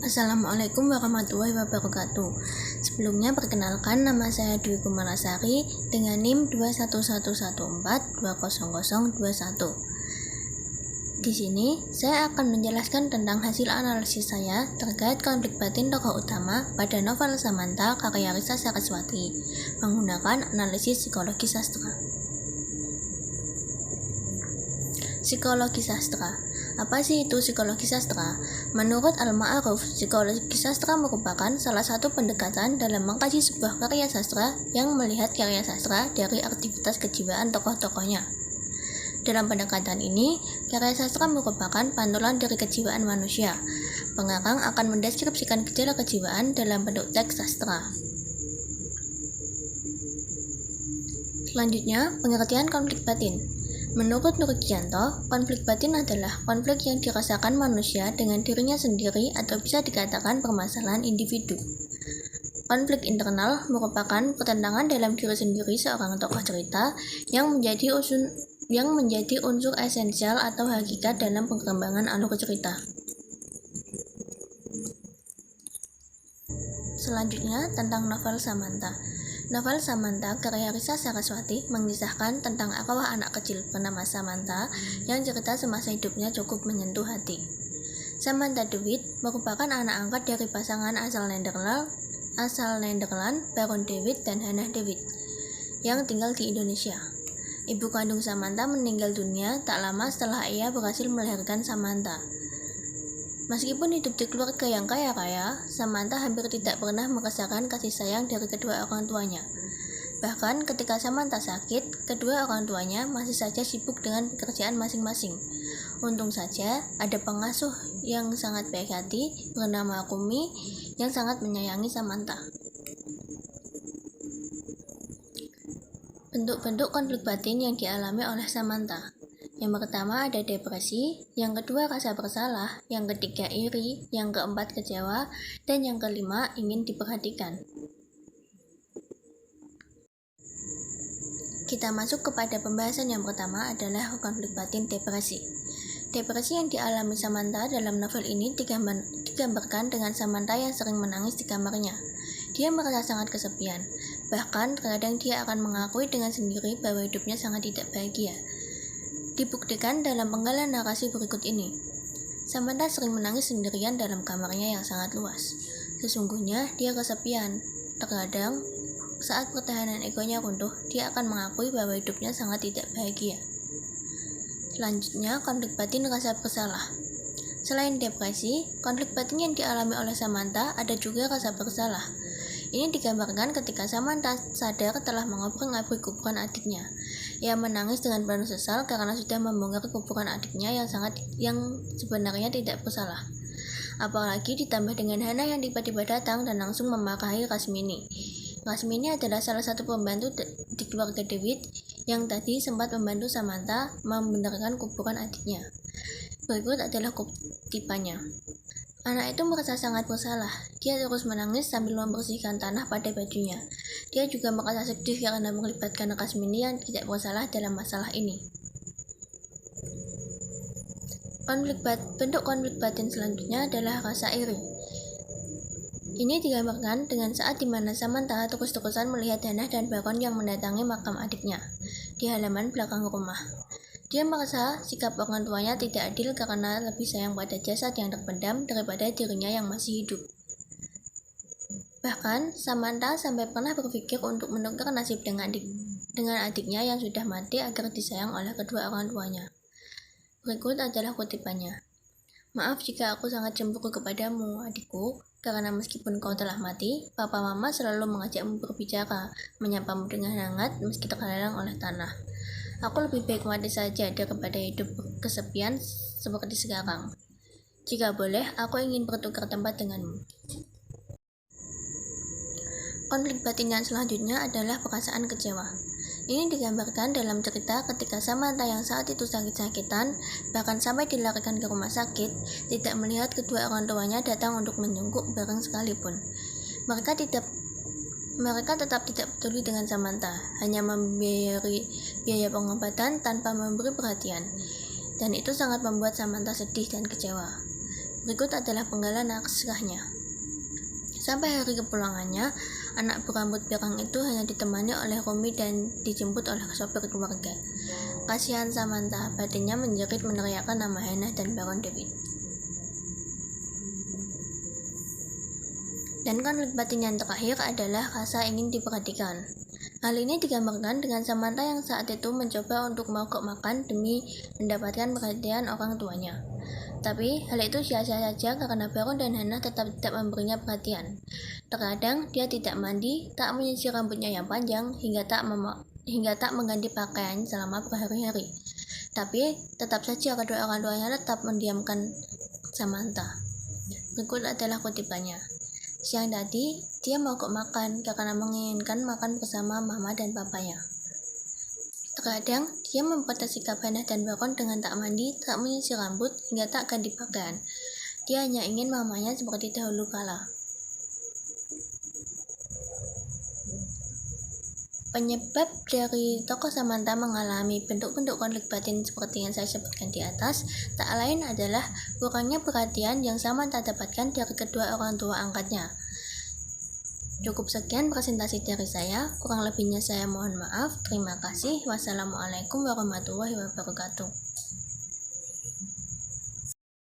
Assalamualaikum warahmatullahi wabarakatuh. Sebelumnya perkenalkan, nama saya Dwi Kumarasari dengan NIM 21114200021. Di sini saya akan menjelaskan tentang hasil analisis saya terkait konflik batin tokoh utama pada novel Samantha karya Risa Saraswati menggunakan analisis psikologi sastra. Psikologi sastra. Apa sih itu psikologi sastra? Menurut Al-Ma'aruf, psikologi sastra merupakan salah satu pendekatan dalam mengkaji sebuah karya sastra yang melihat karya sastra dari aktivitas kejiwaan tokoh-tokohnya. Dalam pendekatan ini, karya sastra merupakan pantulan dari kejiwaan manusia. Pengarang akan mendeskripsikan gejala kejiwaan dalam bentuk teks sastra. Selanjutnya, pengertian konflik batin. Menurut Nurkianto, konflik batin adalah konflik yang dirasakan manusia dengan dirinya sendiri atau bisa dikatakan permasalahan individu. Konflik internal merupakan pertentangan dalam diri sendiri seorang tokoh cerita yang menjadi unsur esensial atau hakikat dalam pengembangan alur cerita. Selanjutnya, tentang novel Samantha. Novel Samantha karya Risa Saraswati mengisahkan tentang arwah anak kecil bernama Samantha yang cerita semasa hidupnya cukup menyentuh hati. Samantha DeWitt merupakan anak angkat dari pasangan asal Nederland, Baron DeWitt dan Hannah DeWitt, yang tinggal di Indonesia. Ibu kandung Samantha meninggal dunia tak lama setelah ia berhasil melahirkan Samantha. Meskipun hidup di keluarga yang kaya raya, Samantha hampir tidak pernah merasakan kasih sayang dari kedua orang tuanya. Bahkan ketika Samantha sakit, kedua orang tuanya masih saja sibuk dengan pekerjaan masing-masing. Untung saja ada pengasuh yang sangat baik hati bernama Kumi yang sangat menyayangi Samantha. Bentuk-bentuk konflik batin yang dialami oleh Samantha. Yang pertama ada depresi, yang kedua rasa bersalah, yang ketiga iri, yang keempat kecewa, dan yang kelima ingin diperhatikan. Kita masuk kepada pembahasan yang pertama adalah konflik batin depresi. Depresi yang dialami Samantha dalam novel ini digambarkan dengan Samantha yang sering menangis di kamarnya. Dia merasa sangat kesepian, bahkan terkadang dia akan mengakui dengan sendiri bahwa hidupnya sangat tidak bahagia. Dibuktikan dalam penggalan narasi berikut ini. Samantha sering menangis sendirian dalam kamarnya yang sangat luas. Sesungguhnya dia kesepian. Terkadang saat pertahanan egonya runtuh, dia akan mengakui bahwa hidupnya sangat tidak bahagia. Selanjutnya, konflik batin rasa bersalah. Selain depresi, konflik batin yang dialami oleh Samantha ada juga rasa bersalah. Ini digambarkan ketika Samantha sadar telah mengobrak-ngabrik kuburan adiknya. Ia menangis dengan penuh sesal karena sudah membongkar kuburan adiknya yang sebenarnya tidak bersalah. Apalagi ditambah dengan Hannah yang tiba-tiba datang dan langsung memarahi Kasmini. Kasmini adalah salah satu pembantu di keluarga DeWitt yang tadi sempat membantu Samantha membenarkan kuburan adiknya. Berikut adalah kutipannya. Anak itu merasa sangat bersalah. Dia terus menangis sambil membersihkan tanah pada bajunya. Dia juga merasa sedih karena melibatkan Kasmini yang tidak bersalah dalam masalah ini. Bentuk konflik batin selanjutnya adalah rasa iri. Ini digambarkan dengan saat di mana Samantha terus-terusan melihat Hannah dan Baron yang mendatangi makam adiknya di halaman belakang rumah. Dia merasa sikap orang tuanya tidak adil karena lebih sayang pada jasad yang terpendam daripada dirinya yang masih hidup. Bahkan, Samantha sampai pernah berpikir untuk menukar nasib dengan adiknya yang sudah mati agar disayang oleh kedua orang tuanya. Berikut adalah kutipannya. Maaf jika aku sangat cemburu kepadamu, adikku, karena meskipun kau telah mati, papa mama selalu mengajakmu berbicara, menyapamu dengan hangat meski terhalang oleh tanah. Aku lebih baik mati saja daripada hidup kesepian seperti sekarang. Jika boleh, aku ingin bertukar tempat denganmu. Konflik batin yang selanjutnya adalah perasaan kecewa. Ini digambarkan dalam cerita ketika Samantha yang saat itu sakit-sakitan, bahkan sampai dilarikan ke rumah sakit, tidak melihat kedua orang tuanya datang untuk menjenguk bareng sekalipun. Mereka tetap tidak peduli dengan Samantha, hanya membiayai biaya pengobatan tanpa memberi perhatian, dan itu sangat membuat Samantha sedih dan kecewa. Berikut adalah penggalan naskahnya. Sampai hari kepulangannya, anak berambut pirang itu hanya ditemani oleh Romy dan dijemput oleh sopir keluarga. Kasihan Samantha, batinnya menjerit meneriakkan nama Hannah dan Baron David. Dan konflik batin yang terakhir adalah rasa ingin diperhatikan. Hal ini digambarkan dengan Samantha yang saat itu mencoba untuk mogok makan demi mendapatkan perhatian orang tuanya. Tapi hal itu sia-sia saja karena Baron dan Hannah tetap tidak memberinya perhatian. Terkadang dia tidak mandi, tak menyisir rambutnya yang panjang, hingga tak mengganti pakaian selama berhari-hari. Tapi tetap saja kedua orang tuanya tetap mendiamkan Samantha. Berikut adalah kutipannya. Siang tadi, dia mogok makan karena menginginkan makan bersama mama dan papanya. Terkadang, dia memprotes sikap Hannah dan Baron dengan tak mandi, tak menyisir rambut, hingga tak ganti pakaian. Dia hanya ingin mamanya seperti dahulu kala. Penyebab dari tokoh Samantha mengalami bentuk-bentuk konflik batin seperti yang saya sebutkan di atas, tak lain adalah kurangnya perhatian yang Samantha dapatkan dari kedua orang tua angkatnya. Cukup sekian presentasi dari saya, kurang lebihnya saya mohon maaf. Terima kasih. Wassalamualaikum warahmatullahi wabarakatuh.